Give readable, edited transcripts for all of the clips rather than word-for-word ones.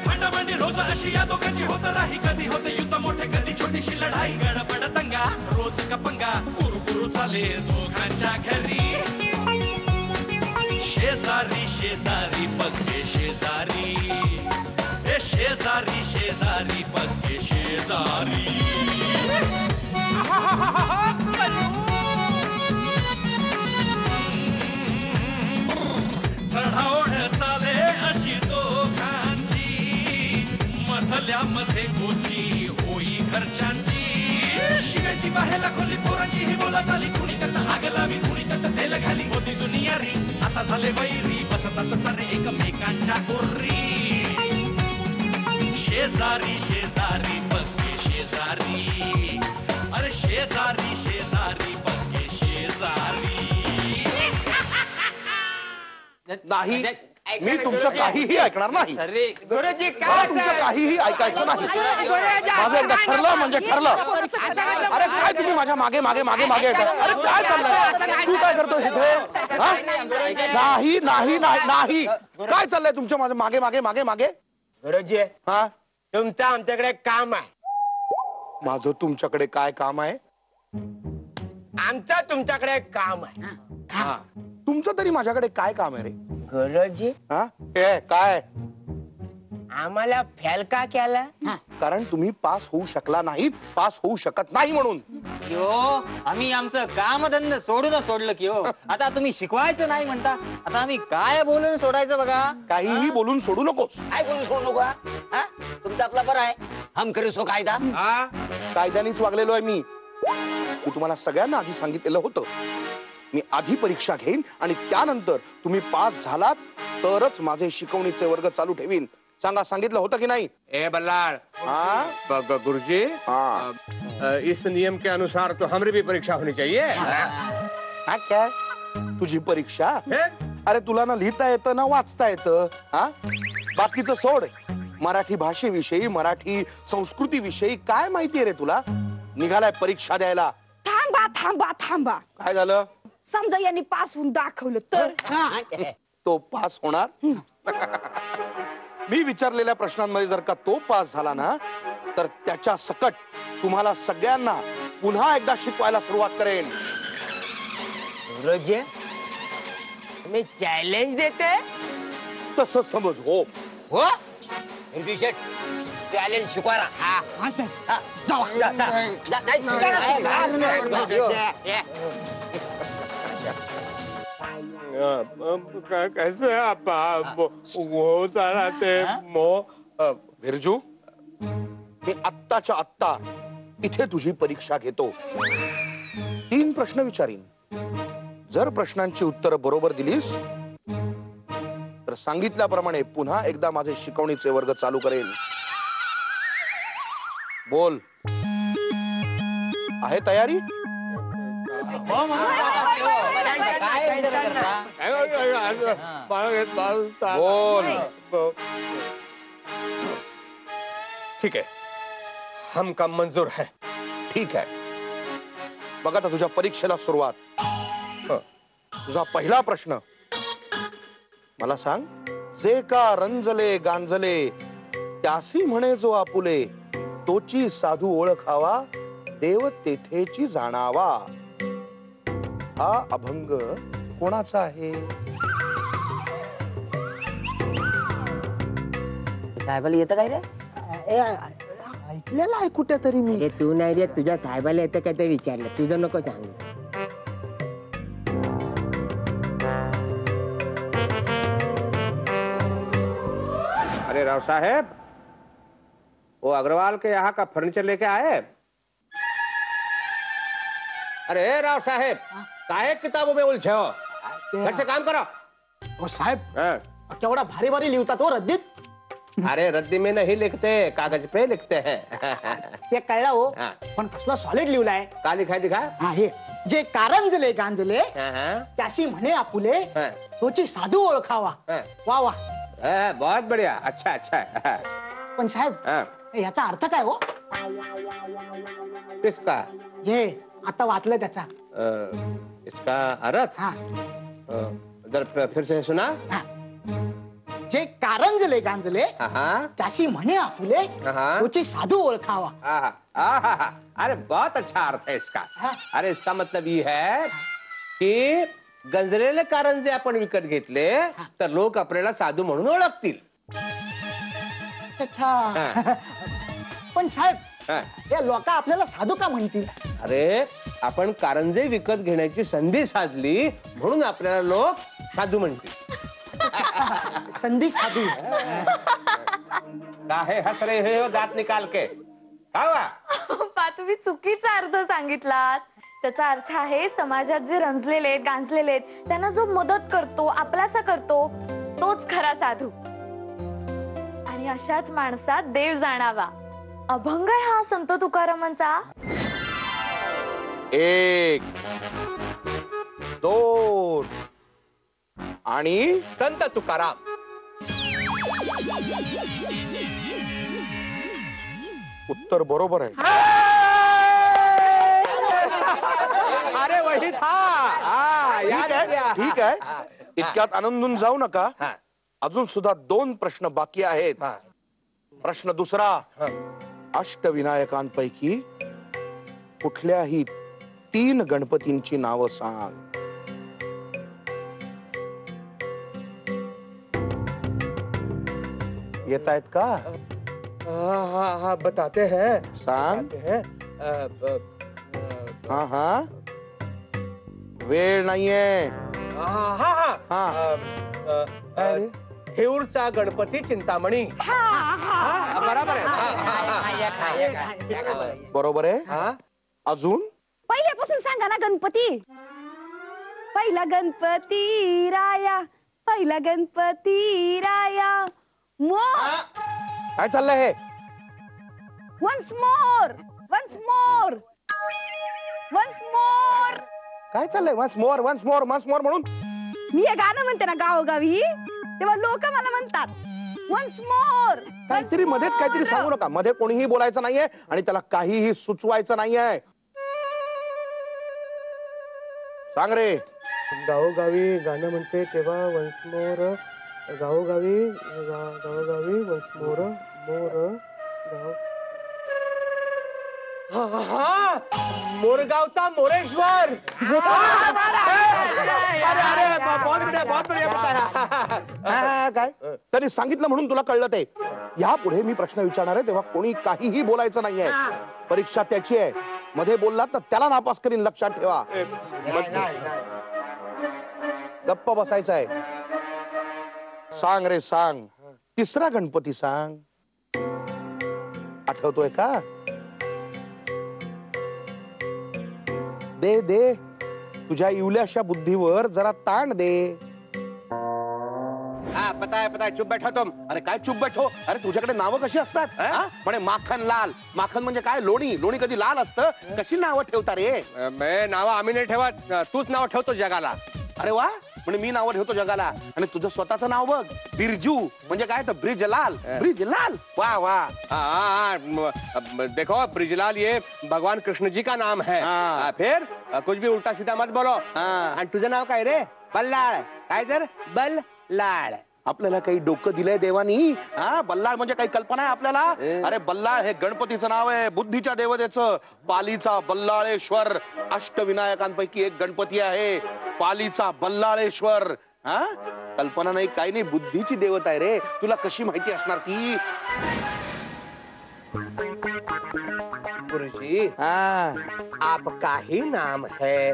भांडाभांडी रोज अशी या दोघांची होत राही, कधी होते युद्ध मोठे कधी छोटीशी लढाई, गडबड दंगा रोज का पंगा, गुरु चाले दोघांच्या घरी, शेजारी शेजारी पक्के शेजारी, हे शेजारी शेजारी पक्के शेजारी. चढाओढ चाले अशी दोघांची, मधल्यामध्ये गोची होई घरच्यांची, शिव्याची बाहेला खोली पोरांची ही बोलत आली, कुणी करता आग लावी कुणी करता तेल घाली, होती दुनियारी आता झाले वैरी, बसतात सारे एकमेकांच्या कोरी, शेजारी शेजारी पक्के शेजारी, अरे शेजारी शेजारी पक्के शेजारी. नाही, मी तुमचं काहीही ऐकणार नाही. गुरुजी मला तुमचं काहीही ऐकायचं नाही. माझं एकदा ठरलं म्हणजे ठरलं. अरे काय तुम्ही माझ्या मागे मागे मागे मागे येतात? अरे काय चाललंय? तू काय करतोय इथे? नाही नाही नाही नाही, काय चाललंय तुमच्या माझ्या मागे मागे मागे मागे? गुरुजी हा, तुमचं आमच्याकडे काम आहे. माझं तुमच्याकडे काय काम आहे? आमचं तुमच्याकडे काम आहे. हा, तुमचं तरी माझ्याकडे काय काम आहे रे? गुरुजी हा, हे काय? आम्हाला फेल का केला? कारण तुम्ही पास होऊ शकला नाहीत, पास होऊ शकत नाही म्हणून. किओ आम्ही आमचं कामधंद सोडलं की हो. आता तुम्ही शिकवायचं नाही म्हणता, आता आम्ही काय बोलून सोडायचं बघा. काहीही बोलून सोडू नकोस. काय बोलून सोडू नका. तुमचं आपला बरं आहे, हम करे सो कायदा. कायद्यानेच वागलेलो आहे मी. मी तुम्हाला सगळ्यांना आधी सांगितलेलं होतं, मी आधी परीक्षा घेईन आणि त्यानंतर तुम्ही पास झालात तरच माझे शिकवणीचे वर्ग चालू ठेवीन. सांगा, सांगितलं होतं की नाही? ए बल्लाळ, हाँ गुरुजी, हाँ, इस नियम के अनुसार तो हमारी भी परीक्षा होनी चाहिए. हा काय तुझी परीक्षा? अरे तुला ना लिहिता येतं ना वाचता येतं. हा, बाकीचं सोड. मराठी भाषेविषयी मराठी संस्कृतीविषयी काय माहितीये रे तुला? निघालाय परीक्षा द्यायला. थांबा थांबा थांबा, काय झालं? समजा यांनी पास होऊन दाखवलं तर? तो पास होणार? मी विचारलेल्या प्रश्नांमध्ये जर का तो पास झाला ना, तर त्याच्या सकट तुम्हाला सगळ्यांना पुन्हा एकदा शिकवायला सुरुवात करेन. गुरुजी तुम्ही चॅलेंज देते? तसं समज. हो हो शेठ, चॅलेंज शिकवारा. कैसे आप होता रहते मो. बिरजू, मी आत्ताच्या आत्ता इथे तुझी परीक्षा घेतो. 3 प्रश्न विचारीन. जर प्रश्नांची उत्तर बरोबर दिलीस तर सांगितल्याप्रमाणे पुन्हा एकदा माझे शिकवणीचे वर्ग चालू करेन. बोल, आहे तयारी? बोल. ठीक है, हम काम मंजूर है. ठीक आहे. बघा आता तुझ्या परीक्षेला सुरुवात. तुझा पहिला प्रश्न मला सांग. जे का रंजले गांजले त्यासी म्हणे जो आपुले, तोची साधू ओळखावा देव तेथेची जाणावा. हा अभंग कोणाचा आहे? साहेबाला येतं काय रे? ऐकलेलं आहे कुठेतरी मी. तू नाही रे, तुझ्या साहेबाला येतं काय ते विचारलं, तुझं नको सांग. अरे राव साहेब, वो अग्रवाल के यहाँ का फर्नीचर लेके आए? अरे राव साहेब, काहे किताबों में उलझे हो? घर से काम करो. हो साहेब, केवढा भारी भारी लिहितात हो रद्दीत. अरे रद्दी में नहीं लिखते, कागज पे लिखते हैं. ते कळलं हो, पण कसला सॉलिड लिहिलाय. का लिखाय दिखा? हा, हे जे कारंजले गांजले त्याशी म्हणे आपुले, तोची साधू ओळखावा. वा वा, बहुत बढ़िया. अच्छा अच्छा. पण साहेब, याचा अर्थ काय हो? किसका? हे आता वाचलं त्याचा. इसका अर्थ? हा, फिर से सुना. जे कारंजले गांजले हाँ त्याशी म्हणे आपुले हाँ. तोची साधू ओळखावा. आहा, आहा, अरे बहुत अच्छा अर्थ है इसका. हाँ. अरे इसका मतलब ये है की गंजलेले कारंजे आपण विकत घेतले तर लोक आपल्याला साधू म्हणून ओळखतील. अच्छा. हा. पण साहेब हा. या लोक आपल्याला साधू का म्हणतील? अरे आपण कारंजे विकत घेण्याची संधी साधली म्हणून आपल्याला लोक साधू म्हणतील. संधी साधू. काहे हस रहे हो दात निकाल के? कावा पा तुम्ही चुकीचा अर्थ सांगितलात. त्याचा अर्थ आहे समाजात जे रंजलेले आहेत, गांजलेले आहेत त्यांना जो मदत करतो, आपलासा करतो तोच खरा साधू. आणि अशाच माणसात देव जाणावा. अभंग आहे हा संत तुकारामांचा. 1 2 आणि संत तुकाराम. उत्तर बरोबर आहे. अरे वही था. ठीक आहे, ठीक आहे. इतक्यात आनंदून जाऊ नका. अजून सुद्धा 2 प्रश्न बाकी आहेत. प्रश्न दुसरा, अष्टविनायकांपैकी कुठल्याही 3 गणपतींची नावं सांग. येत आहेत का? हाँ बताते हैं. सांग. बताते हैं. हा हा, वेळ नाहीये. हा. अरे, हेऊरचा गणपती चिंतामणी. बरोबर आहे. बरोबर आहे. हा? अजून पहिल्यापासून सांगा ना गणपती. पहिला गणपती राया, पहिला गणपती राया. काय चाललंय हे? Once more, once more, once more. काय चाललंय? Once more, once more, once more म्हणून मी हे गाणं म्हणते ना गावोगावी, तेव्हा लोक मला म्हणतात वन्स मोर. काहीतरी मध्येच काहीतरी सांगू नका. मध्ये कोणीही बोलायचं नाहीये आणि त्याला काहीही सुचवायचं नाहीये. सांग रे. गावोगावी गाणं म्हणते तेव्हा वन्स मोर. गावोगावी गावोगावी वन्स मोर मोर गाव. मोरगावचा मोरेश्वर. काय त्यांनी सांगितलं म्हणून तुला कळलं ते? यापुढे मी प्रश्न विचारणार आहे तेव्हा कोणी काहीही बोलायचं नाहीये. परीक्षा त्याची आहे. मध्ये बोलला तर त्याला नापास करीन, लक्षात ठेवा. गप्प बसायचं आहे. सांग रे सांग. 3रा गणपती सांग. आठवतोय का? दे दे, तुझ्या इवल्याशा बुद्धीवर जरा ताण दे. हाँ पता है चुप बैठो तुम. अरे काय चुप बैठो? अरे तुझ्याकडे नावं कशी असतात? म्हणे माखन लाल. माखन म्हणजे काय? लोणी. लोणी कधी लाल असतं? कशी नावं ठेवता रे? मैं नाव आम्ही नाही ठेवत. तूच नाव ठेवतो जगाला. अरे वा, म्हणजे मी नावं ठेवतो जगाला. आणि तुझं स्वतःचं नाव बघ, बिरजू. म्हणजे काय? तर ब्रिजलाल. ब्रिजलाल. वाह वाह. हाँ देखो ब्रिजलाल ये भगवान कृष्ण जी का नाम है. फिर कुछ भी उल्टा सीधा मत बोलो. आणि तुझं नाव काय रे? बल्लाळ. काय तर बल्लाळ. आपल्याला काही डोकं दिलंय देवानी? हा, बल्लाळ म्हणजे काही कल्पना आहे आपल्याला? अरे बल्लाळ हे गणपतीचं नाव आहे, बुद्धीच्या देवतेचं. पालीचा बल्लाळेश्वर अष्टविनायकांपैकी एक गणपती आहे. पालीचा बल्लाळेश्वर. हा, कल्पना नाही, काही नाही, बुद्धीची देवता आहे रे. तुला कशी माहिती असणार ती? गुरुजी हा, आपका ही नाम है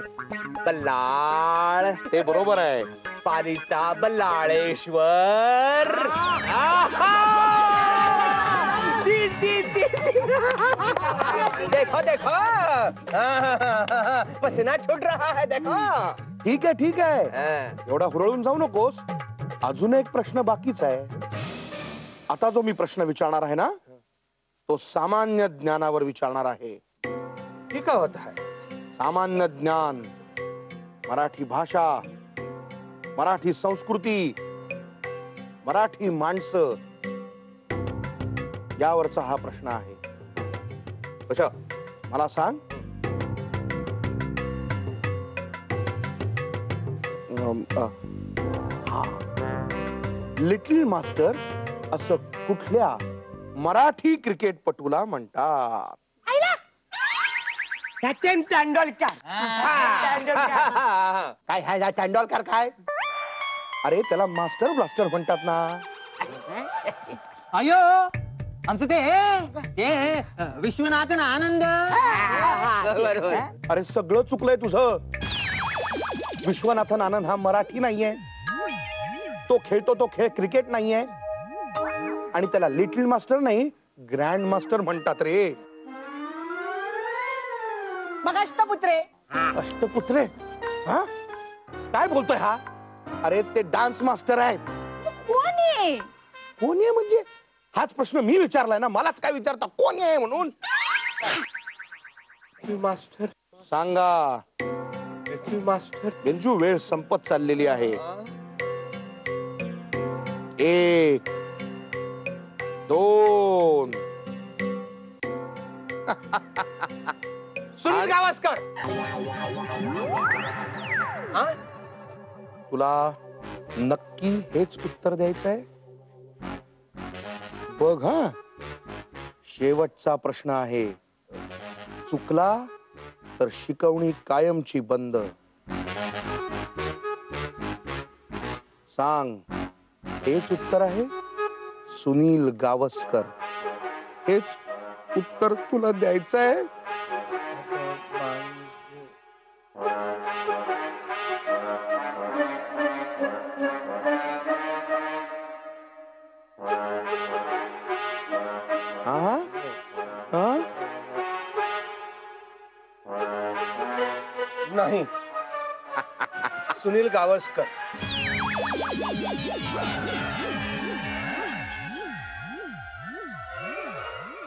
बल्लाळ. ते बरोबर आहे. पालीचा बल्लाळेश्वर. देखो देखो पसीना छूट रहा है. देखो. ठीक आहे, ठीक आहे. एवढा हुरळून जाऊ नकोस. अजून एक प्रश्न बाकीच आहे. आता जो मी प्रश्न विचारणार आहे ना, तो सामान्य ज्ञानावर विचारणार आहे. ठीक होता है. सामान्य ज्ञान, मराठी भाषा, मराठी संस्कृती, मराठी माणसं, यावरचा हा प्रश्न आहे. अच्छा, मला सांग, हा, लिटिल मास्टर असं कुठल्या मराठी क्रिकेटपटूला म्हणतात? सचिन तेंडुलकर. काय हाय तेंडुलकर काय? अरे त्याला मास्टर ब्लास्टर म्हणतात ना. अयो आमचं ते विश्वनाथन आनंद. अरे सगळं चुकलंय तुझं. विश्वनाथन आनंद हा मराठी नाहीये. तो खेळतो तो खेळ क्रिकेट नाहीये. आणि त्याला लिटिल मास्टर नाही ग्रँड मास्टर म्हणतात रे. मग अष्टपुत्रे. अष्टपुत्रे? हा काय बोलतोय हा? अरे ते डान्स मास्टर आहेत. कोण आहे? कोण आहे म्हणजे? हाच प्रश्न मी विचारलाय ना. मलाच काय विचारता कोण आहे म्हणून? मास्टर सांगा. मास्टर बिरजू वेळ संपत चाललेली आहे. 1 2 सुनील गावस्कर. तुला नक्की हेच उत्तर द्यायचंय? बघ हा, शेवटचा प्रश्न आहे. चुकला तर शिकवणी कायमची बंद. सांग, हेच उत्तर आहे? सुनील गावस्कर, हेच उत्तर तुला द्यायचंय? हा हा नाही. सुनील गावस्कर.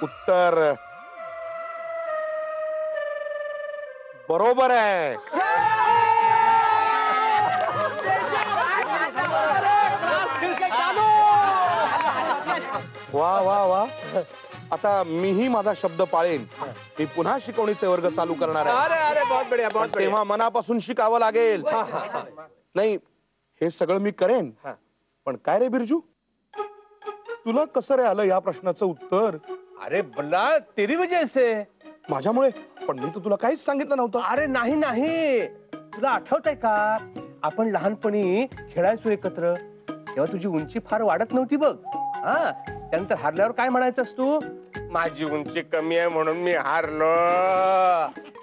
उत्तर बरोबर आहे. वा वा वा. आता मीही माझा शब्द पाळेन. मी पुन्हा शिकवणीचे वर्ग चालू करणार आहे. अरे अरे बहुत बढिया बहुत बढिया. तेव्हा मनापासून शिकावं लागेल. नाही हे सगळं मी करेन. पण काय रे बिरजू, तुला कसं रे आलं या प्रश्नाचं उत्तर? अरे बल्ला तेरी वजह से. माझ्यामुळे? पण मी तर तुला काहीच सांगितलं नव्हतं. अरे नाही नाही, तुला आठवतंय का आपण लहानपणी खेळायचो एकत्र, तेव्हा तुझी उंची फार वाढत नव्हती बघ. हा, त्यानंतर हारल्यावर काय म्हणायचंस तू? माझी उंची कमी आहे म्हणून मी हारलो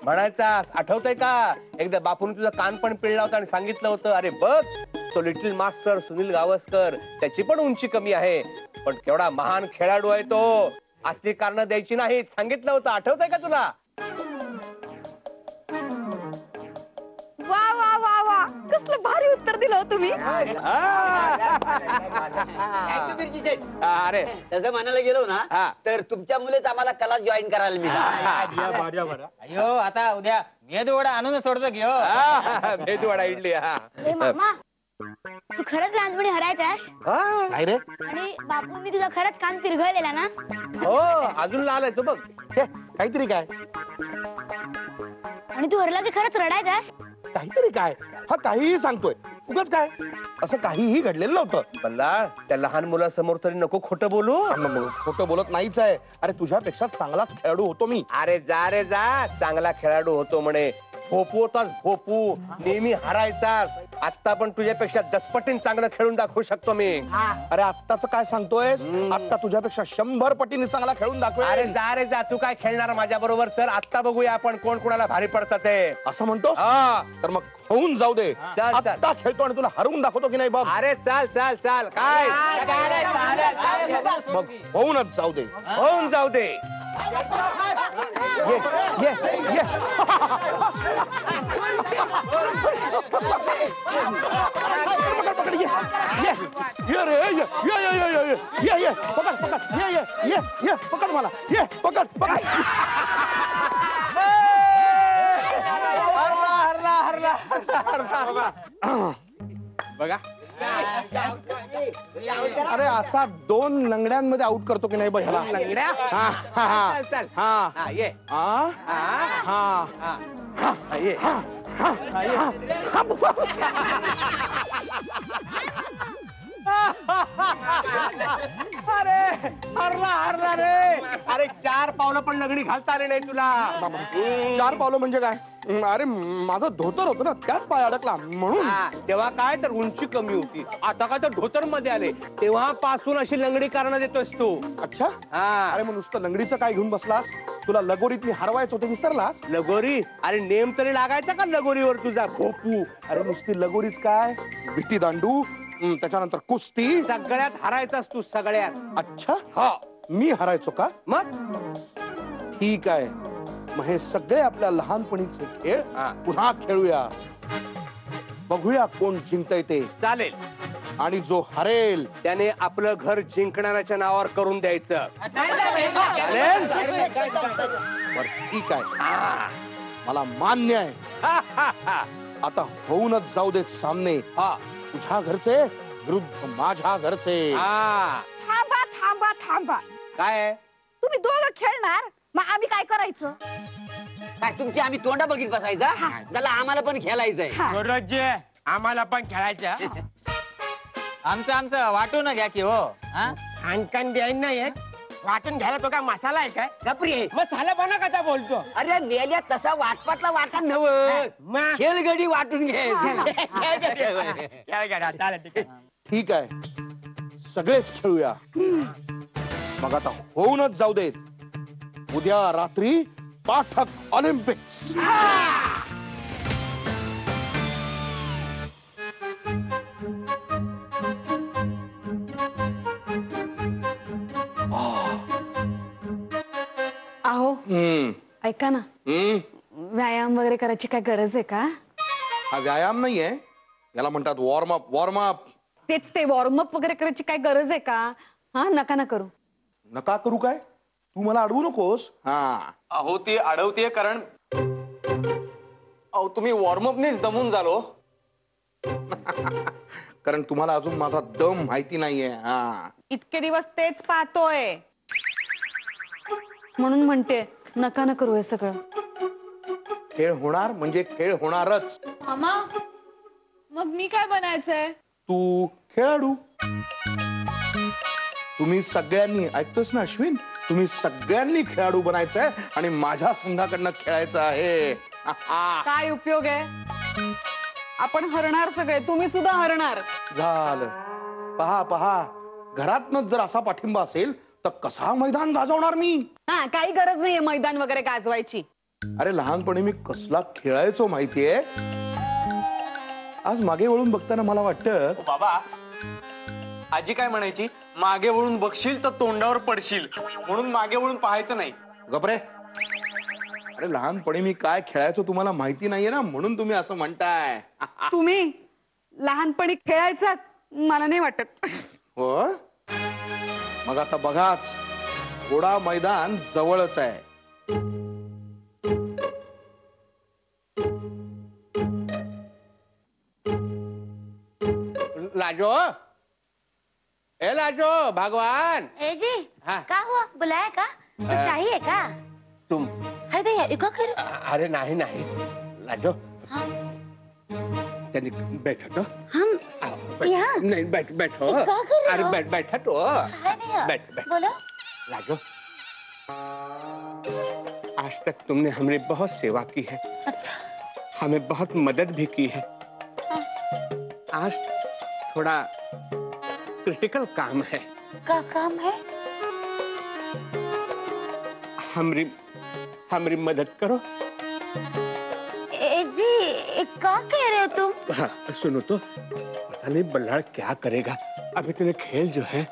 म्हणायचास. आठवतंय का? एकदा बापून तुझा कान पण पिळला होता आणि सांगितलं होतं, अरे बघ तो लिटिल मास्टर सुनील गावस्कर, त्याची पण उंची कमी आहे पण केवढा महान खेळाडू आहे तो. असली कारण द्यायची नाहीत सांगितलं होतं. आठवतंय का तुला? वा वा वा वा, कसलं भारी उत्तर दिलं हो तुम्ही. अरे तसं म्हणायला गेलो ना तर तुमच्या मुलेच आम्हाला कला जॉईन करायला मिळाला. अयो आता उद्या मेदूवडा आणून सोडतो की हो. मेदूवडा इडली. ए मामा, तू खरंच लहानपणी हरायचास? काय रे? आणि बापूंनी तुझा खरंच कान पिरघळलेला ना? हो, अजून लाल आहे तो बघ. काहीतरी काय? आणि तू हरला की खरंच रडायचास? काहीतरी काय? हा काहीही सांगतोय. उगाच काय? असं काहीही घडलेलं नव्हतं. बल्ला त्या लहान मुलासमोर तरी नको खोटं बोलू. खोटं बोलत नाहीच आहे. अरे तुझ्यापेक्षा चांगलाच खेळाडू होतो मी. अरे जा रे जा, चांगला खेळाडू होतो म्हणे. भोपू होतास भोपू, नेहमी हारायचास. आता पण तुझ्यापेक्षा 10 पटीने चांगलं खेळून दाखवू शकतो मी. अरे आत्ताच काय सांगतोय? आत्ता तुझ्यापेक्षा 100 पटीने चांगला खेळून दाखव. अरे जा रे जा, तू काय खेळणार माझ्या बरोबर? तर आत्ता बघूया आपण कोण कोणाला भारी पडतात ते. असं म्हणतो? तर मग होऊन जाऊ दे. आत्ता खेळतो आणि तुला हरवून दाखवतो की नाही बघ. अरे चाल चाल चाल. काय मग होऊनच जाऊ दे. होऊन जाऊ दे. ये ये ये. ये रे ये ये ये ये ये ये ये पकड पकड ये ये ये ये पकड मला ये पकड पकड. हरला हरला हरला हरला. बघा अरे असा 2 लंगड्यांमध्ये आउट करतो की नाही बघ ह्याला. लंगड्या? हा हा चल हा ये. हा ये. हा 4 पावलं पण लंगडी घालता आले नाही तुला. 4 पावलं म्हणजे काय? अरे माझं धोतर होतं ना, त्यात पाय अडकला म्हणून. तेव्हा काय तर उंची कमी होती, आता काय तर धोतर मध्ये आले. तेव्हापासून अशी लंगडी कारण देतोस तू. अच्छा. अरे मग नुसतं लंगडीचं काय घेऊन बसलास? तुला लगोरीत मी हरवायचं होतं, विसरलास? लगोरी? अरे नेम तरी लागायचा का लगोरीवर तुझा? भोपू. अरे नुसती लगोरीच काय, विटी दांडू, त्याच्यानंतर कुस्ती. सगळ्यात हरायचास तू, सगळ्यात. अच्छा. हा, मी हरायचो का? मग ठीक आहे, मग हे सगळे आपल्या लहानपणीचे खेळ पुन्हा खेळूया. बघूया कोण जिंकतंय ते. चालेल. आणि जो हरेल त्याने आपलं घर जिंकणाऱ्याच्या नावावर करून द्यायचं. चालेल? बरं ठीक आहे, मला मान्य आहे. आता होऊनच जाऊ देत सामने. तुझ्या घरचे विरुद्ध माझ्या घरचे. थांबा थांबा थांबा. काय तुम्ही दोघं खेळणार, मग आम्ही काय करायचं? काय तुमची आम्ही तोंडा बघित बसायचा? त्याला आम्हाला पण खेळायचंय. गुरुजी आम्हाला पण खेळायचं. आमचं वाटून घ्या की हो. खानकान द्यायला नाही येत, वाटून घ्यायला तो काय मसाला आहे काय? गप्री मसाला बना कसा बोलतो? अरे मेल्या तसा वाटपातला वाटा नव्हतं, मग खेळगडी वाटून घे. ठीक आहे, सगळेच खेळूया. मग आता होऊनच जाऊ देत. उद्या रात्री पाठक ऑलिम्पिक्स. अहो ऐका ना, व्यायाम वगैरे करायची काय गरज आहे का? हा व्यायाम नाहीये, याला म्हणतात वॉर्मअप. वॉर्मअप तेच ते, वॉर्मअप वगैरे करायची काय गरज आहे का? हा नका ना करू. नका करू काय? तू मला अडवू नकोस. हा अहो ती अडवतीये कारण अहो तुम्ही वॉर्मअपनेच दमून झालो. कारण तुम्हाला अजून माझा दम माहिती नाहीये. हा इतके दिवस तेच पाहतोय म्हणून म्हणते नका ना करू हे सगळं. खेळ होणार म्हणजे खेळ होणारच. मामा मग मी काय बनायचंय? तू खेळाडू. तुम्ही सगळ्यांनी, ऐकतोस ना अश्विन, तुम्ही सगळ्यांनी खेळाडू बनायचंय आणि माझ्या संघाकडनं खेळायचं आहे. काय उपयोग आहे? आपण हरणार सगळे, तुम्ही सुद्धा हरणार. झालं. पहा पहा, घरातनच जर असा पाठिंबा असेल तर कसा मैदान गाजवणार मी? हा काही गरज नाहीये मैदान वगैरे गाजवायची. अरे लहानपणी मी कसला खेळायचो माहितीये. आज मागे वळून बघताना मला वाटतं, बाबा आजी काय म्हणायची, मागे वळून बघशील तर तोंडावर पडशील, म्हणून मागे वळून पाहायचं नाही. गपरे. अरे लहानपणी मी काय खेळायचो तुम्हाला माहिती नाहीये ना, म्हणून तुम्ही असं म्हणताय. तुम्ही लहानपणी खेळायचा मला नाही वाटत. हो, मग आता बघाच, घोडा मैदान जवळच आहे. लाजो, ए लाजो, भगवान. ए जी हाँ। का हुआ, बुलाया का? तो चाहिए का? तुम अरे भैया इको कर. अरे नाही नाही लाजो, हाँ, त्यांनी बैठो तो. हम यहाँ नहीं बैठो. क्या कर रहे अरे हो? बैठा तो. है भैया. बैठ. बोलो. लाजो, आज तक तुमने हमारी बहुत सेवा की है, अच्छा. हमें बहुत मदद भी की है. आज थोड़ा क्रिटिकल काम है. क्या काम है? हमारी मदद करो. ए जी क्या कह रहे हो तुम? हाँ, सुनो तो, पता नहीं बल्लाळ क्या करेगा. अभी तूने खेळ जो है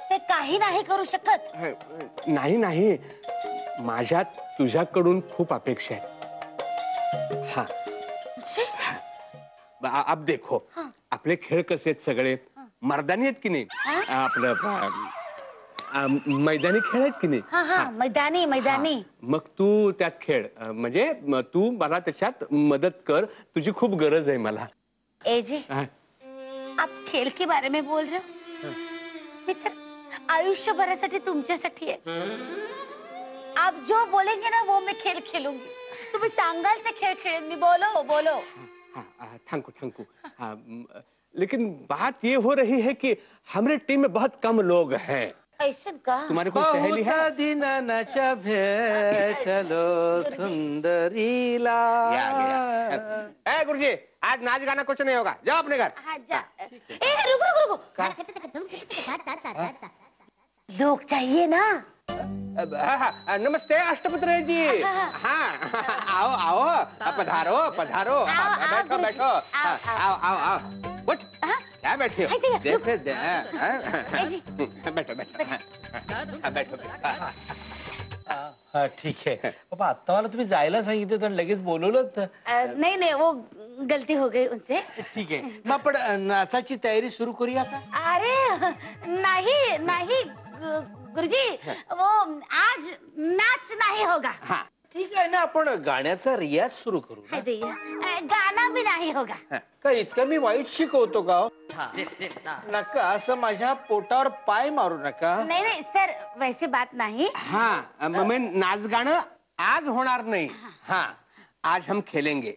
ते काही नाही करू शकत. नाही, माझ्या तुझ्याकडून खूप अपेक्षा आहे. हा, अब देखो, हाँ. आपले खेळ कसे आहेत सगळे, मर्दानी आहेत की नाही. हाँ? आपलं मैदानी खेळ आहेत की नाही. हाँ हाँ मैदानी. मग तू त्यात खेळ, म्हणजे तू मला त्याच्यात मदत कर, तुझी खूप गरज आहे मला. ए जी हाँ. आप खेल के बारे में बोल रहे हो, मी तर आयुष्यभरासाठी तुमच्यासाठी आहे. आप जो बोलेंगे ना वो मैं खेल खेलूंगी. तुम्ही सांगाल ते खेळ खेळेन मी. बोलो. Thank you. हाँ, लेकिन बात ये हो रही है कि हमारे टीम में बहुत कम लोग हैं. ऐसा का? तुम्हारी कोई सहेली है? दिनानाच्या भेटलो सुंदरीला. ए गुरुजी, आज नाच गाना कुछ नहीं होगा, जाओ अपने घर. हाँ जा. रुको. लोग चाहिए ना. नमस्ते अष्टपुत्र जी. हाँ आओ पधारो. बैठो. आओ. उठ. क्या बैठे हो? बैठो. हा ठीक आहे. बाबा आता मला तुम्ही जायला सांगितलं तर लगेच बोलवलं. नहीं वो गलती हो गई उनसे. ठीक आहे. मग आपण नाचाची तयारी सुरू करूया का? अरे नहीं गुरुजी, वो आज नाच नहीं होगा. ठीक आहे ना, आपण गाण्याचा रियाज सुरू करू ना. है दैया, गाना भी नहीं होगा. का इतकं मी वाईट शिकवतो का? नका असं माझ्या पोटावर पाय मारू नका. नहीं सर, वैसे बात नहीं. हाँ मम्मी, नाच गाणं आज होणार नाही. हाँ आज हम खेलेंगे.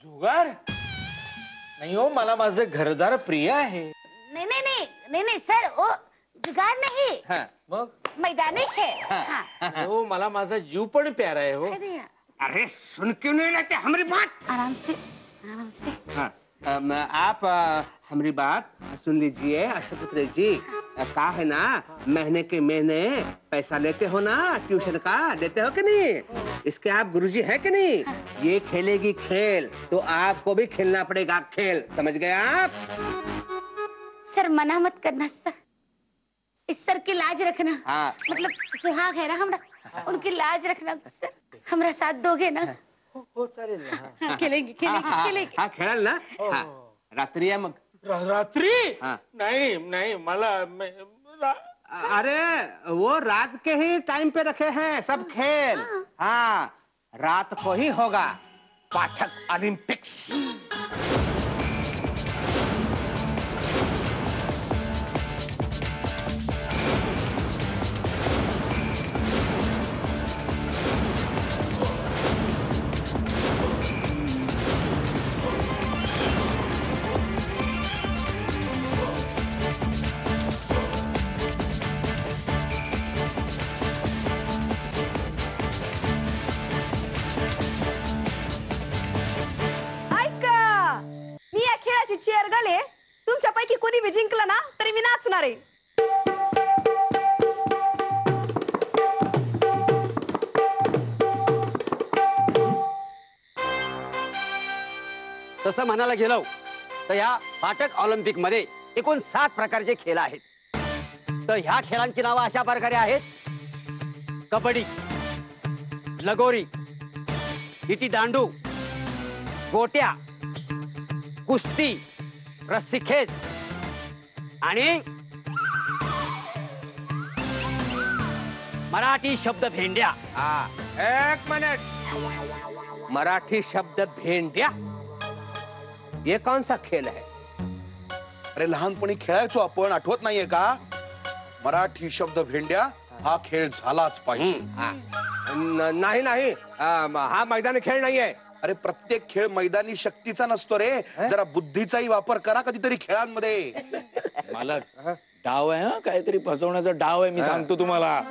जुगार नाही हो, मला माझं घरदार प्रिय आहे. नहीं सर, वो जुगार नहीं. मग मैदानी खेल. हो, मला माझा जीव पण प्यारा आहे हो. है दैया. अरे सुन क्यों नहीं लेते हमारी बात? आराम से. हाँ आप हमारी बात सुन लीजिए अष्टपुत्र जी. का है ना, महीने के महीने पैसा लेते हो ना, ट्यूशन का देते हो कि नहीं? इसके आप गुरुजी है कि नहीं? ये खेलेगी खेल तो आपको भी खेलना पड़ेगा खेल, समझ गए आप? सर मना मत करना सर. इस सर की लाज रखना. हाँ. मतलब सुहाग है ना हमरा, उनकी लाज रखना सर. हमरा साथ दोगे ना? हो चालेल ना. हाँ, खेलेंगे. हाँ खेळाल ना. हाँ रात्री या मग. रात्री हाँ. नाही मला अरे वो रात के ही टाइम पे रखे हैं सब खेल. हाँ रात को ही होगा पाठक ओलंपिक्स. चेअर गले. तुमच्यापैकी कोणी बी जिंकलं ना तरी मी नाचणार आहे. तसं म्हणायला गेलो तर या पाठक ऑलिम्पिक मध्ये एकूण 7 प्रकारचे खेळ आहेत. तर ह्या खेळांची नावं अशा प्रकारे आहेत: कबड्डी, लगोरी, विटी दांडू, गोट्या, कुस्ती, रस्सीखेच आणि मराठी शब्द भेंड्या. एक मिनट. मराठी शब्द भेंड्या, ये कौन सा खेल है? अरे लहानपणी खेळायचो आपण, आठवत नाहीये का? मराठी शब्द भेंड्या हा खेळ झालाच पाहिजे. नाही हा मैदानी खेळ नाहीये. अरे प्रत्येक खेळ मैदानी शक्तीचा नसतो रे, जरा बुद्धीचाही वापर करा कधीतरी खेळांमध्ये. मला डाव आहे हा, काहीतरी फसवण्याचा डाव आहे, मी सांगतो तुम्हाला.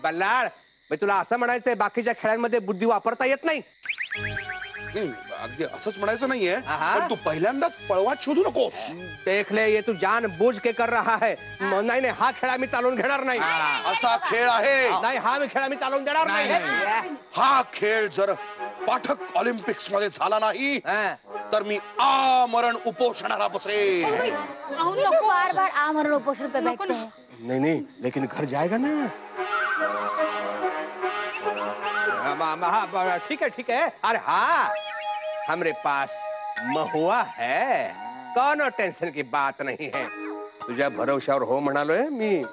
बल्लाळ, तुला असं म्हणायचंय बाकीच्या खेळांमध्ये बुद्धी वापरता येत नाही? अगदी असंच म्हणायचं नाहीये, पण तू पहिल्यांदाच पळवाट शोधू नकोस. देख ले, ये तू जान बूझ के कर रहा है. नाही हा खेळ आम्ही चालवून घेणार नाही. असा खेळ आहे. नाही हा खेळ आम्ही चालवून देणार नाही. हा खेळ जर पाठक ऑलिम्पिक्स मध्ये झाला नाही तर मी आमरण उपोषणाला बसेल. बार बार आमरण उपोषण पे बैठते हैं. नहीं लेकिन घर जाएगा ना. ठीक है. अरे हाँ, हमारे पास महुआ है, कोनो टेन्शन की बात नहीं है. तुझ्या भरवशावर हो म्हणालोय मी.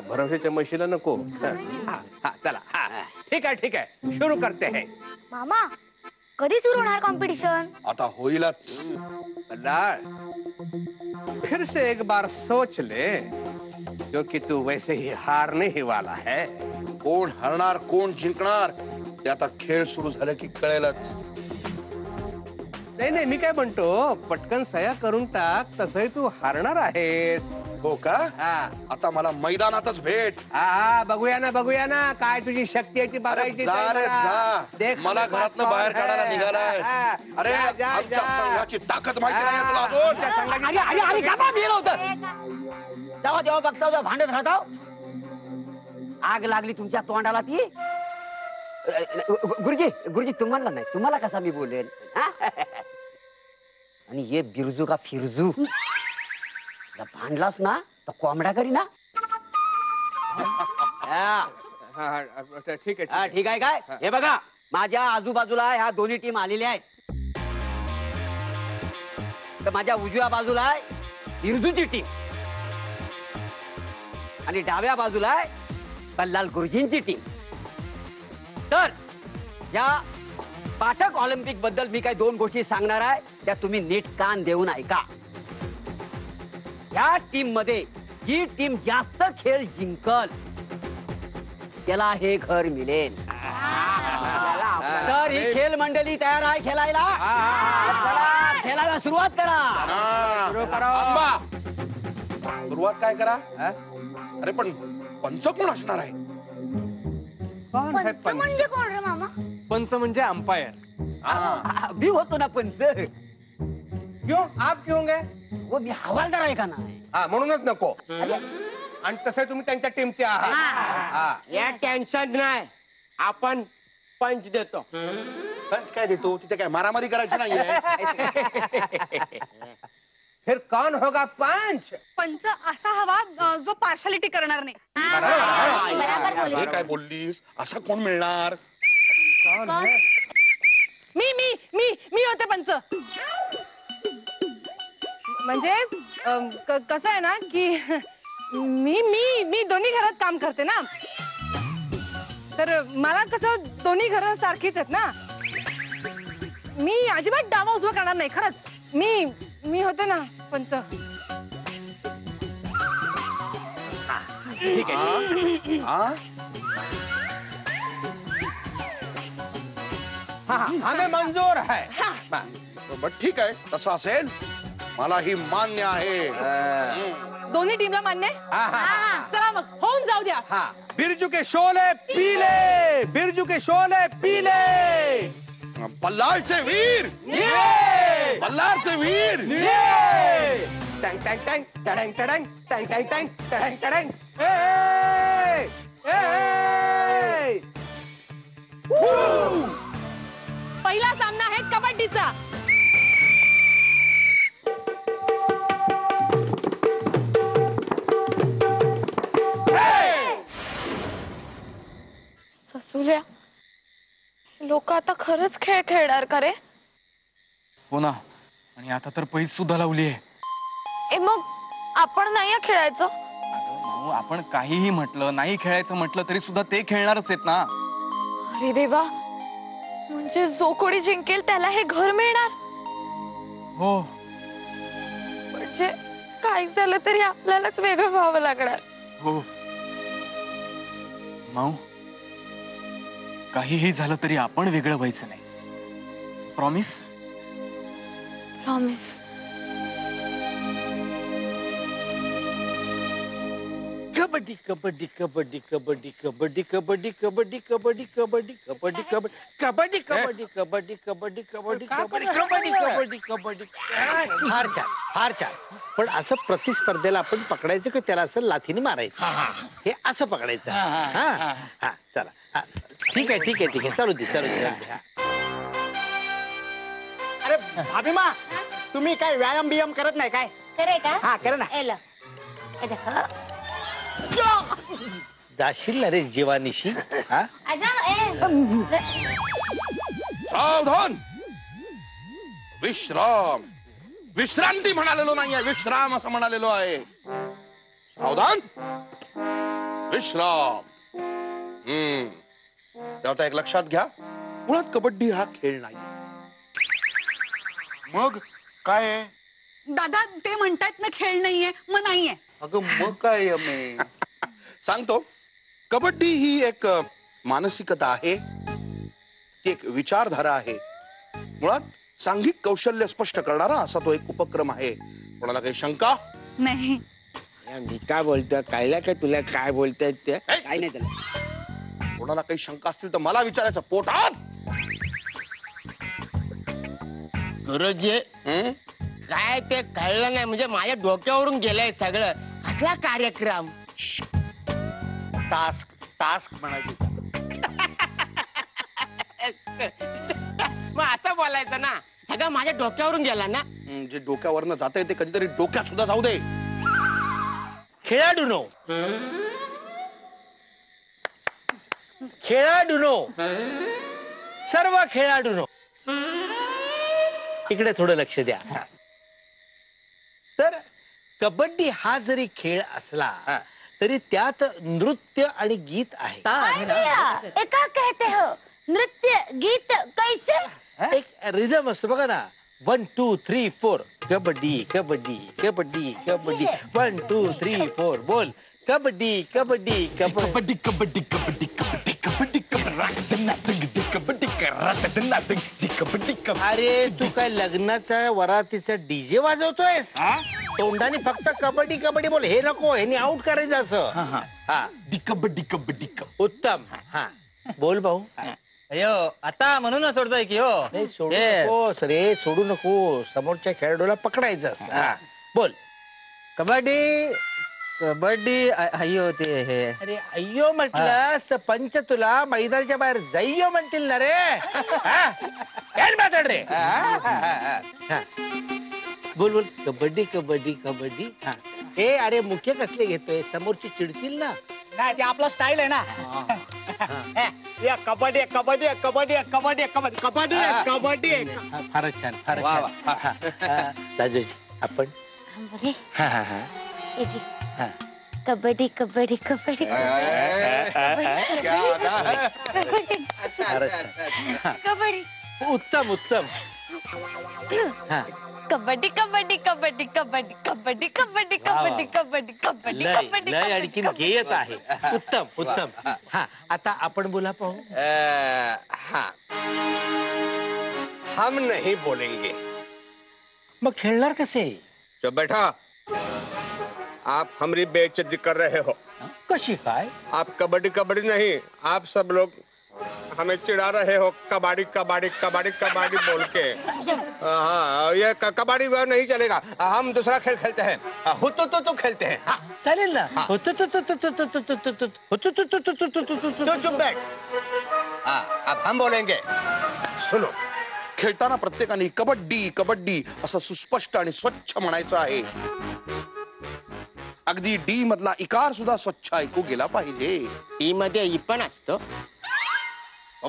भरवशाच्या म्हशीला नको. चला. ठीक है, शुरू करते हैं. मामा, कधी सुरू होणार कॉम्पिटिशन? आता होईलच. बल्लाळ, फिर से एक बार सोच ले, क्योंकि तू वैसे ही हारने ही वाला है. कोण हरणार कोण जिंकणार ते आता खेळ सुरू झालं की कळेलच. नाही मी काय म्हणतो, पटकन सया करून टाक, तसंही तू हारणार आहेस. हो का? हा आता मला मैदानातच भेट. हा बघूया ना काय तुझी शक्ती आहे ती बघायची. जा रे जा. देख मला घरातनं बाहेर काढायला निघालाय. अरे आमच्या संघाची ताकद माहिती नाही तुला अजून? अरे गप्पा गेलं होतं. तेव्हा तेव्हा बघता जेव्हा भांडत राहता. आग लागली तुमच्या तोंडाला ती. गुरुजी तुम्हाला नाही, तुम्हाला कसा मी बोलेल. आणि ये बिरजू का फिरजू भांडलास ना तर कोंबड्या करी ना. ठीक आहे. ठीक आहे काय. हे बघा माझ्या आजूबाजूला ह्या दोन्ही टीम आलेल्या आहेत. तर माझ्या उजव्या बाजूला आहे बिरजूची टीम आणि डाव्या बाजूला आहे बल्लाल गुरुजींची टीम. तर या पाठक ऑलिम्पिक बद्दल मी काही 2 गोष्टी सांगणार आहे, त्या तुम्ही नीट कान देऊन ऐका. या टीम मध्ये जी टीम जास्त खेळ जिंकल त्याला हे घर मिळेल. तर ही खेळ मंडळी तयार आहे खेळायला. चला खेळायला सुरुवात करा. सुरुवात काय करा. अरे पण पंच कोण असणार आहे? पंच म्हणजे कोण रे मामा? पंच म्हणजे अंपायर. मी होतो ना पंच. क्यों आप क्यों गे? हो मी हवालदार आहे का नाही. हा म्हणूनच नको. आणि तसं तुम्ही त्यांच्या टीमचे आहात. या टेन्शन नाही, आपण पंच देतो. पंच काय देतो? तिथे काय मारामारी करायची नाहीये. फिर कौन होगा पंच? पंच असा हवा जो पार्शालिटी करणार नाही. बरोबर बोलली. हे काय बोललीस? असा कोण मिळणार? मी होते पंच. म्हणजे कसं आहे ना की मी दोन्ही घरात काम करते ना, तर मला कसं दोन्ही घरं सारखीच आहेत ना. मी अजिबात डावा उजवा करणार नाही. खरंच मी होते ना पंच. ठीक आहे. हमें मंजूर है. ठीक आहे, तसं असेल मला ही मान्य आहे. दोन्ही टीमला मान्य आहे. चला मग होऊन जाऊ द्या. बिरजू के शोले पीले, बिरजू के शोले पीले. बल्लाळचे वीर, बल्लाळचे वीर. टँग टँग टँग टँग टँग टँग टँग टँग टँग टँग. पहिला सामना आहे कबड्डीचा. ससुल्या लोक आता खरंच खेळ खेळणार का रे? हो ना. आणि आता तर पैस सुद्धा लावली आहे. मग आपण नाही खेळायचं? अगं माऊ, आपण काहीही म्हटलं, नाही खेळायचं म्हटलं तरी सुद्धा ते खेळणारच आहेत ना. अरे देवा, म्हणजे जो कोणी जिंकेल त्याला हे घर मिळणार? हो. म्हणजे काय झालं तरी आपल्यालाच वेगळं व्हावं लागणार. हो माऊ, काहीही झालं तरी आपण वेगळं व्हायचं नाही. प्रॉमिस? प्रॉमिस. कबड्डी कबड्डी कबड्डी कबड्डी कबड्डी कबड्डी कबड्डी कबड्डी कबड्डी कबड्डी कबड्डी कबड्डी कबड्डी कबड्डी कबड्डी कबड्डी कबड्डी कबड्डी कबड्डी. फार छान, फार छान. पण असं प्रतिस्पर्धेला आपण पकडायचं की त्याला असं लाथीने मारायचं? हे असं पकडायचं. हा चला. ठीक आहे ठीक आहे ठीक आहे. चालू दे चालू दे. अरे भाभीमा, तुम्ही काय व्यायाम बियाम करत नाही काय? करे का? हा कर ना. एल. ए देखो. जाशील ना रे जीवानिशी? आजा ए. सावधान. विश्राम. विश्रांती म्हणालेलो नाहीये, विश्राम असं म्हणालेलो आहे. सावधान. विश्राम. आता एक लक्षात घ्या, मुळात कबड्डी हा खेळ नाही. मग काय आहे? दादा ते म्हणतात ना खेळ नाहीये, मग नाहीये. अगं मग काय अमे? सांगतो. कबड्डी ही एक मानसिकता आहे, ती एक विचारधारा आहे. मुळात सांघिक कौशल्य स्पष्ट करणारा असा तो एक उपक्रम आहे. कोणाला काही शंका? नाही. मी काय बोलतोय कळलं का तुला काय बोलतायत ते? काय नाही त्याला. कोणाला काही शंका असतील तर मला विचारायचं पोटात. गुरुजी काय ते कळलं नाही म्हणजे माझ्या डोक्यावरून गेलंय सगळं. कसला कार्यक्रम? टास्क टास्क म्हणायची. मग असं बोलायचं ना, सगळं माझ्या डोक्यावरून गेला ना. जे डोक्यावरनं जात ते कधीतरी डोक्यात सुद्धा जाऊ दे. खेळाडूनो खेळाडूनो सर्व खेळाडूनो इकडे थोडं लक्ष द्या. तर कबड्डी हा जरी खेळ असला तरी त्यात नृत्य आणि गीत आहे. एका कहते हो नृत्य गीत कैसे? एक रिझम असतो बघा ना. 1 2 3 4 कबड्डी कबड्डी कबड्डी कबड्डी 1 2 3 4 बोल. कबड्डी कबड्डी कबड्डी कबड्डी कबड्डी कबड्डी कबड्डी अरे तू काय लग्नाचा वरातीचा डीजे वाजवतोयस? तोंडाने फक्त कबड्डी कबड्डी बोल. हे नको, ह्यानी आउट करायचं असं. हा कबड्डी कबड्डी. उत्तम. हा बोल भाऊ. अयो आता म्हणून सोडतोय की हो. सोडू नकोस रे, सोडू नको. समोरच्या खेळाडूला पकडायचं असतं. बोल. कबड्डी कबड्डी अय्यो ते हे. अरे अय्यो म्हटलंस तर पंच तुला मैदानाच्या बाहेर जय्यो म्हणतील ना रे. माताड रे. बोल बोल. कबड्डी कबड्डी कबड्डी. हे अरे मुख्य कसले घेतोय? समोरची चिडतील ना. नाही ते आपला स्टाईल आहे ना. कबड्डी कबड्डी कबड्डी कबड्डी कबड्डी कबड्डी कबड्डी. फारच छान फारच छान. राजूजी आपण कबड्डी कबड्डी कबड्डी कबड्डी. उत्तम उत्तम. कबड्डी कबड्डी कबड्डी कबड्डी कबड्डी कबड्डी कबड्डी कबड्डी कबड्डी कबड्डी. लय आणखीन गेयत आहे. उत्तम उत्तम. हा आता आपण बोला पाहू. हाँ, हम नहीं बोलेंगे. मग खेळणार कसे? जो बैठा, आप हमारी बेइज्जती कर रहे हो. कशी काय? आप कबड्डी कबड्डी नहीं, आप सब लोग हमें चिढ़ा रहे हो कबाड़ी कबाड़ी कबाड़ी कबाड़ी बोल के. हाँ ये कबाड़ी नहीं चलेगा. हम दूसरा खेल खेलते हैं. हुतु तो खेलते हैं. चालेल ना. चुप बैठ. अब हम बोलेंगे. सुनो, खेळताना प्रत्येकाने कबड्डी कबड्डी असं सुस्पष्ट आणि स्वच्छ म्हणायचं आहे. अगदी डी मधला इकार सुद्धा स्वच्छ ऐकू गेला पाहिजे. डी मध्ये ई पण असतो.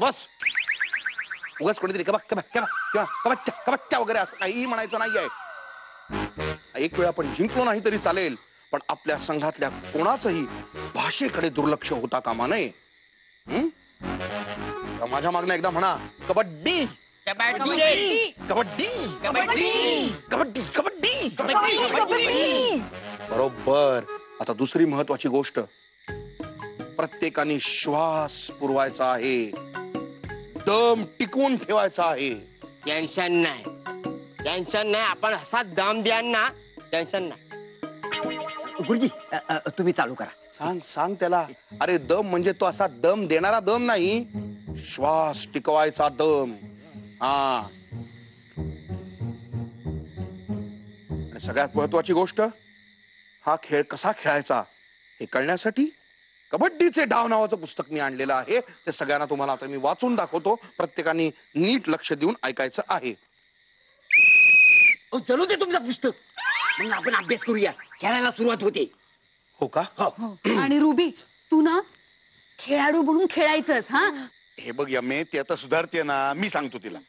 बस उगाच कोणीतरी कबच्चा कबच्चा वगैरे असं काही म्हणायचं नाहीये. एक वेळ आपण जिंकलो नाही तरी चालेल, पण आपल्या संघातल्या कोणाचंही भाषेकडे दुर्लक्ष होता कामा नये. माझ्या मागणं एकदा म्हणा कबड्डी कबड्डी कबड्डी कबड्डी कबड्डी कबड्डी. बरोबर. आता दुसरी महत्वाची गोष्ट, प्रत्येकाने श्वास पुरवायचा आहे. दम टिकवून ठेवायचा आहे. टेन्शन नाही टेन्शन नाही. आपण असा दम द्या ना. टेन्शन नाही. गुरुजी तुम्ही चालू करा. सांग सांग त्याला. अरे दम म्हणजे तो असा दम देणारा दम नाही, श्वास टिकवायचा दम. हा. आणि सगळ्यात महत्वाची गोष्ट, हा खेळ कसा खेळायचा हे कळण्यासाठी कबड्डीचे डाव नावाचं पुस्तक मी आणलेलं आहे. ते सगळ्यांना तुम्हाला आता मी वाचून दाखवतो. प्रत्येकाने नीट लक्ष देऊन ऐकायचं आहे. चलू दे तुमचं पुस्तक, मग आपण अभ्यास करूया. खेळायला सुरुवात होते. हो का? आणि रुबी तू ना खेळाडू म्हणून खेळायचंच. हा हे बघ यमे, ते आता सुधारते ना. मी सांगतो तिला.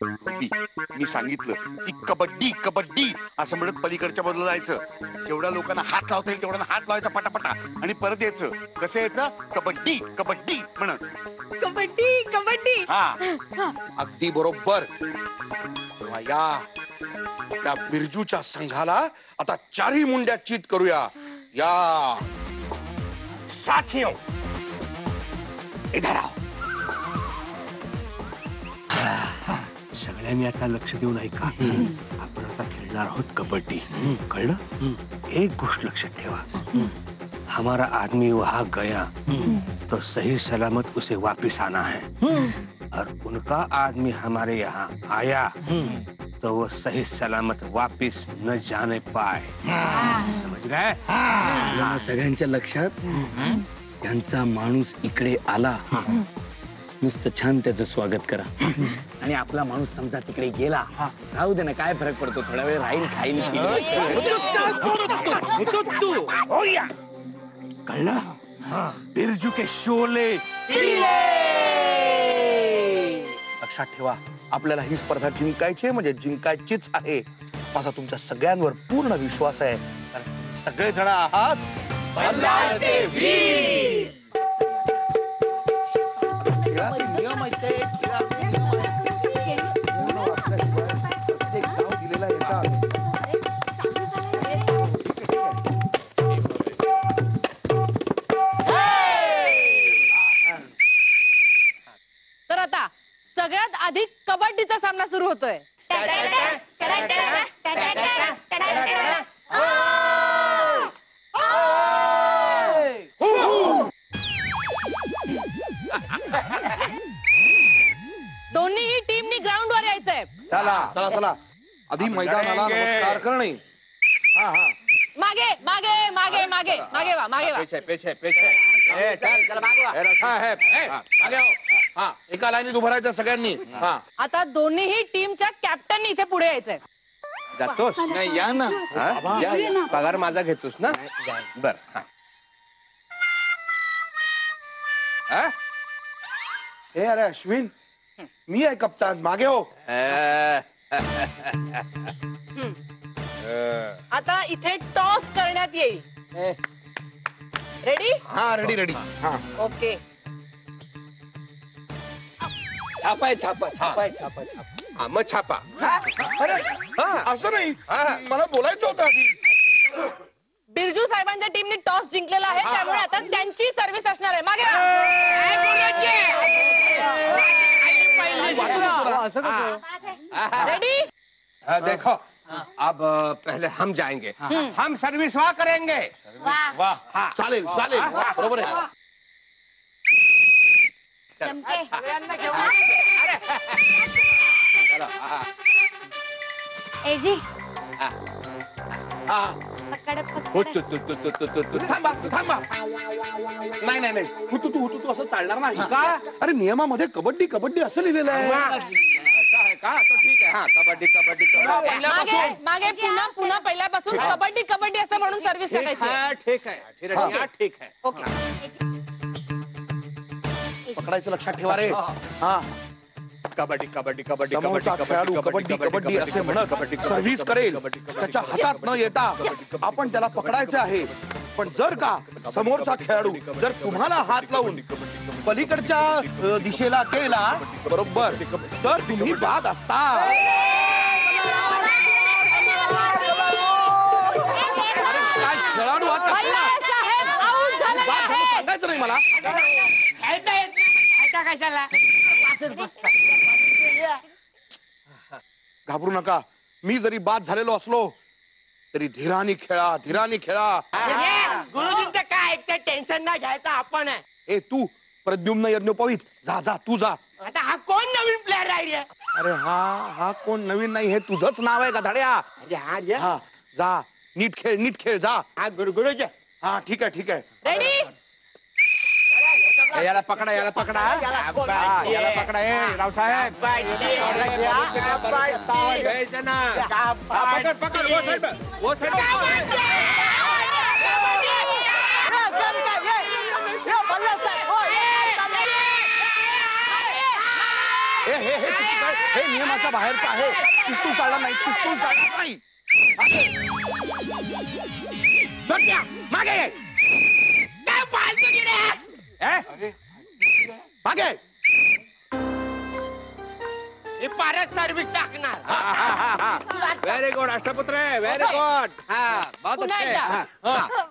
मी सांगितलं की कबड्डी कबड्डी असं म्हणत पलीकडच्या बाजूला जायचं. जेवढ्या लोकांना हात लावता येईल तेवढ्यांना हात लावायचा पटापटा आणि परत यायचं. कसं यायचं? कबड्डी कबड्डी म्हणत. कबड्डी कबड्डी. हा अगदी बरोबर. या त्या बिरजूच्या संघाला आता चारही मुंड्या चित करूया. या साथियों इधर आओ. सगळ्यांनी आता लक्ष देऊन ऐका. आपण आता खेलना आहोत कबड्डी, कळलं? एक गोष्ट लक्षात ठेवा, हमारा आदमी वहां गया तो सही सलामत उसे वापिस आना है, और उनका आदमी हमारे यहाँ आया तो वो सही सलामत वापिस न जाने पाए. समझ गए? या सगळ्यांच्या लक्षात त्यांचा माणूस इकडे आला, नुसतं छान त्याचं स्वागत करा. आणि आपला माणूस समजा तिकडे गेला, राहू दे ना, काय फरक पडतो, थोडा वेळ राहील, खाईल, कळलं? बिरजू के शोले. लक्षात ठेवा, आपल्याला ही स्पर्धा जिंकायची म्हणजे जिंकायचीच आहे. माझा तुमच्या सगळ्यांवर पूर्ण विश्वास आहे, कारण सगळेजण आहात बल्लाळचे वीर. खेळाचे नियम आहेत ते, खेळाचे नियम आहेत. पूर्ण वाचल्याशिवाय प्रत्येक डाव दिलेला येतात. तर आता सगळ्यात आधी कबड्डीचा सामना सुरू होतोय. दोन्हीही टीमनी ग्राउंडवर यायचंय. चला चला चला, आधी मैदानाला नमस्कार करणे. हा हा, मागे मागे मागे मागे मागे वा, मागे वा. एका लाईनीत उभं राहायचं सगळ्यांनी. हा, आता दोन्हीही टीमच्या कॅप्टननी इथे पुढे यायचंय. जातोस? नाही, या ना. या. पगार माझा घेतोस ना? बर. हे अरे अश्विन, मी आहे कप्तान, मागे हो. आता इथे टॉस करण्यात येईल. रेडी? हा, रेडी रेडी. हा, ओके. छापाय छापा छापाय छापा छापा. हा, मग छापा. अरे असं नाही, मला बोलायचं होतं आधी. बिरजू साहेबांच्या टीमने टॉस जिंकलेला आहे, त्यामुळे आता त्यांची सर्व्हिस असणार आहे. मागे रेडी? देखो, अब पहले हम जाएंगे, हम सर्विस वहाँ करेंगे. वाह, चालेल चालेल, बरोबर आहे. एजी थांबा थांबा. नाही नाही नाही, हुतू असं चालणार नाही का? अरे नियमामध्ये कबड्डी कबड्डी असं लिहिलेलं आहे. ऐसा है का? तो ठीक है. हाँ, कबड्डी कबड्डी कबड्डी. मागे मागे पुन्हा पुन्हा पहिल्यापासून कबड्डी कबड्डी असं म्हणून सर्व्हिस टाकायची. ठीक है, ठीक है. ओके. पकडायचं लक्षात ठेवा रे. हा, कबड्डी कबड्डी कबड्डी समोरचा खेळाडू कबड्डी कबड्डी असे म्हणत सर्व्हिस करेल. त्याच्या हातात न येता आपण त्याला पकडायचे आहे. पण जर का समोरचा खेळाडू जर तुम्हाला हात लावून पलीकडच्या दिशेला केला बरोबर, तर तुम्ही बाद असता. काय खेळाडू साहेब आऊट झालेले आहेत. सांगायचं नाही मला. कशाला घाबरू नका, मी जरी बाद झालेलो असलो तरी धीराने खेळा, धीराने खेळा. गुरुजींचं काय ऐकतं, टेन्शन नाही घ्यायचं आपण. ए तू प्रद्युम्न यज्ञोपवीत, जा जा तू जा. आता हा कोण नवीन प्लेअर आहे? अरे हा कोण नवीन नाही, हे तुझंच नाव आहे का धड्या? हा, जा नीट खेळ जा. हा गुरुजी. हा ठीक आहे ठीक आहे. रेडी? याला पकडा, याला पकडा, याला पकडा. रावसाहेब पकड पकड. वो साइड हे नियमाच्या बाहेरचं आहे. पिस्तूल चालणार नाही, पिस्तूल चालणार नाही. मागे मागे. हे पारच सर्व्हिस टाकणार. Very good Ashtaputra, very good. हा, बहुत पुन्हा अच्छे. एकदा. हा.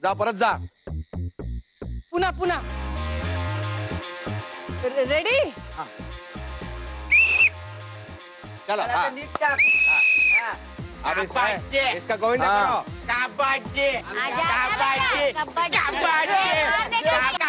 जा, परत जा. पुन्हा पुन्हा. रेडी? चलो. अब इसका गोविंदा करो। आजा, आजा, आजा, कबड्डी, कबड्डी,